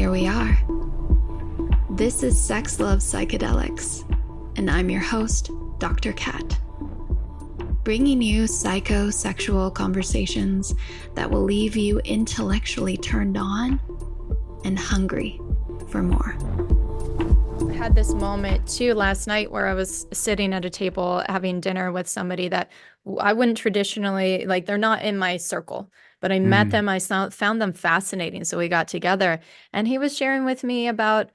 here we are. This is Sex Love Psychedelics, and I'm your host, Dr. Kat. Bringing you psychosexual conversations that will leave you intellectually turned on and hungry for more. I had this moment too last night where I was sitting at a table having dinner with somebody that I wouldn't traditionally, like, they're not in my circle, but I met them, found them fascinating. So we got together and he was sharing with me about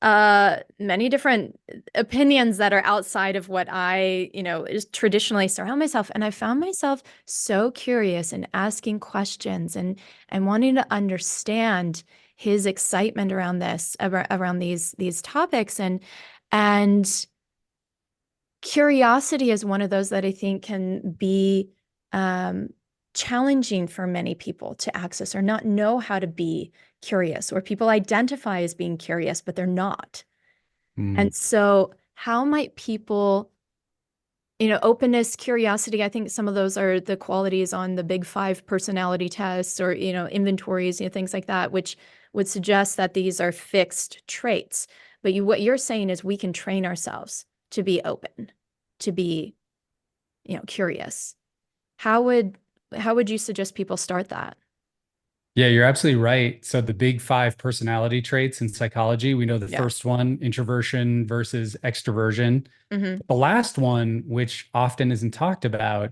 many different opinions that are outside of what I, is traditionally surround myself. And I found myself so curious and asking questions and wanting to understand his excitement around this, around these topics. And curiosity is one of those that I think can be challenging for many people to access or not know how to be curious, or people identify as being curious, but they're not. And so how might people, openness, curiosity, I think some of those are the qualities on the big 5 personality tests or, inventories, things like that, which would suggest that these are fixed traits. But what you're saying is we can train ourselves to be open, to be, curious. How would you suggest people start that? Yeah, you're absolutely right. So the big 5 personality traits in psychology, we know the first one, introversion versus extroversion. Mm-hmm. The last one, which often isn't talked about,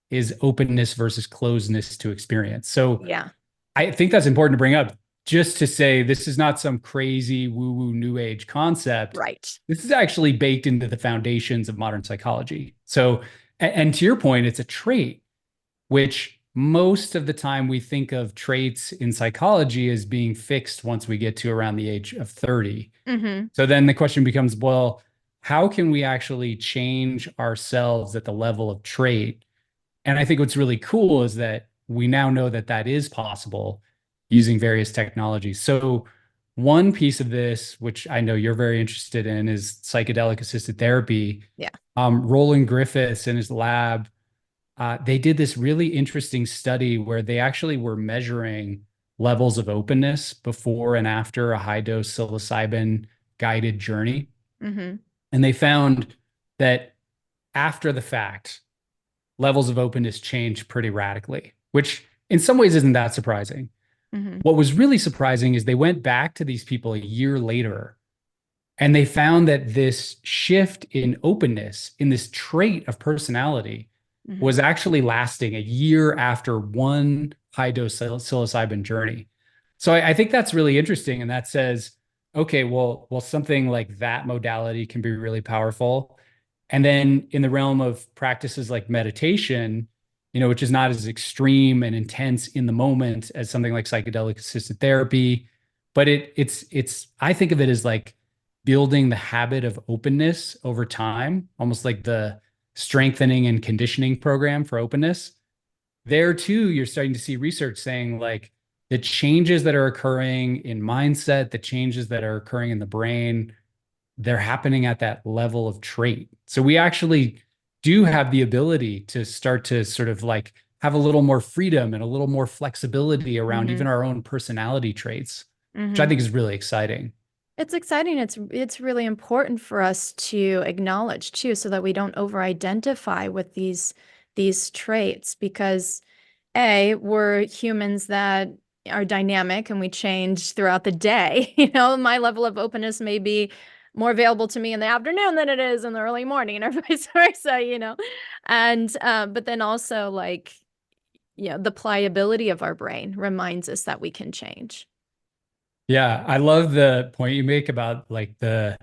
is openness versus closedness to experience. So Yeah. I think that's important to bring up, just to say this is not some crazy woo-woo new age concept. Right. This is actually baked into the foundations of modern psychology. So, and to your point, it's a trait, which most of the time we think of traits in psychology as being fixed once we get to around the age of 30. Mm-hmm. So then the question becomes, well, how can we actually change ourselves at the level of trait? And I think what's really cool is that we now know that that is possible using various technologies. So one piece of this, which I know you're very interested in, is psychedelic assisted therapy. Yeah. Roland Griffiths in his lab, they did this really interesting study where they actually were measuring levels of openness before and after a high dose psilocybin guided journey. Mm-hmm. And they found that after the fact, levels of openness changed pretty radically, which in some ways isn't that surprising. Mm-hmm. What was really surprising is they went back to these people a year later and they found that this shift in openness, in this trait of personality, Mm-hmm. was actually lasting a year after one high dose psilocybin journey. So I think that's really interesting. And that says, okay, well, something like that modality can be really powerful. And then in the realm of practices like meditation, which is not as extreme and intense in the moment as something like psychedelic assisted therapy, but it's I think of it as like building the habit of openness over time, almost like the strengthening and conditioning program for openness. There too, you're starting to see research saying like the changes that are occurring in mindset, the changes that are occurring in the brain, they're happening at that level of trait. So we actually do have the ability to start to sort of like have a little more freedom and a little more flexibility around Mm-hmm. even our own personality traits, Mm-hmm. which I think is really exciting. It's exciting. It's really important for us to acknowledge too, so that we don't over-identify with these traits, because we're humans that are dynamic and we change throughout the day. My level of openness may be more available to me in the afternoon than it is in the early morning, or vice versa. And but then also, like, the pliability of our brain reminds us that we can change. Yeah, I love the point you make about like the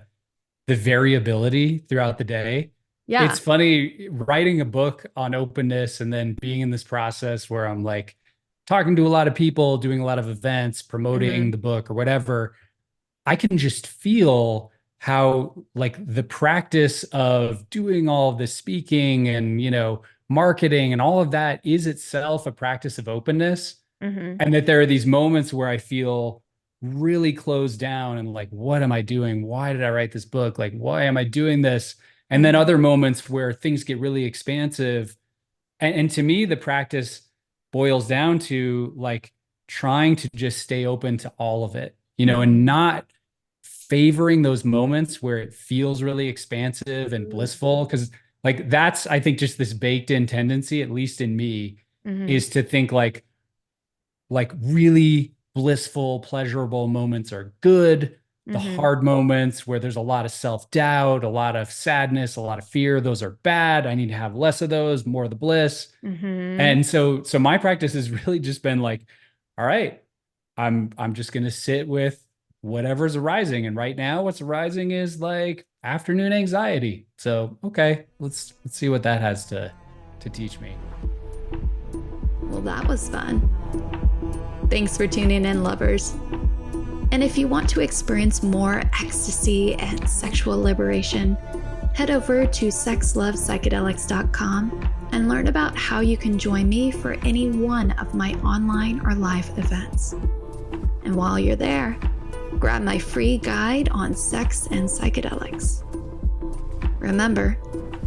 variability throughout the day. Yeah. It's funny writing a book on openness and then being in this process where I'm like talking to a lot of people, doing a lot of events, promoting Mm-hmm. the book or whatever. I can just feel how like the practice of doing all of this speaking and, marketing and all of that is itself a practice of openness. Mm-hmm. And that there are these moments where I feel really closed down and like, what am I doing? Why did I write this book? Like, why am I doing this? And then Mm-hmm. other moments where things get really expansive. And to me, the practice boils down to like trying to just stay open to all of it and not favoring those moments where it feels really expansive and blissful. Because like that's, I think, just this baked in tendency, at least in me, is to think like really blissful, pleasurable moments are good. The hard moments where there's a lot of self-doubt, a lot of sadness, a lot of fear, those are bad. I need to have less of those, more of the bliss. And so my practice has really just been like, all right, I'm just going to sit with whatever's arising. And right now what's arising is like afternoon anxiety. So, okay, let's see what that has to teach me. Well, that was fun. Thanks for tuning in, lovers. And if you want to experience more ecstasy and sexual liberation, head over to sexlovepsychedelics.com and learn about how you can join me for any one of my online or live events. And while you're there, grab my free guide on sex and psychedelics. Remember,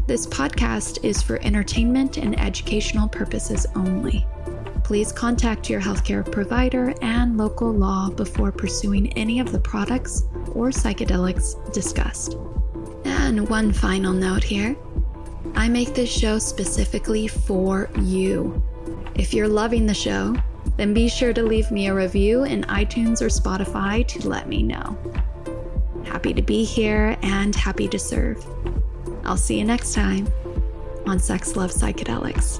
this podcast is for entertainment and educational purposes only. Please contact your healthcare provider and local law before pursuing any of the products or psychedelics discussed. And one final note here. I make this show specifically for you. If you're loving the show, then be sure to leave me a review in iTunes or Spotify to let me know. Happy to be here and happy to serve. I'll see you next time on Sex Love Psychedelics.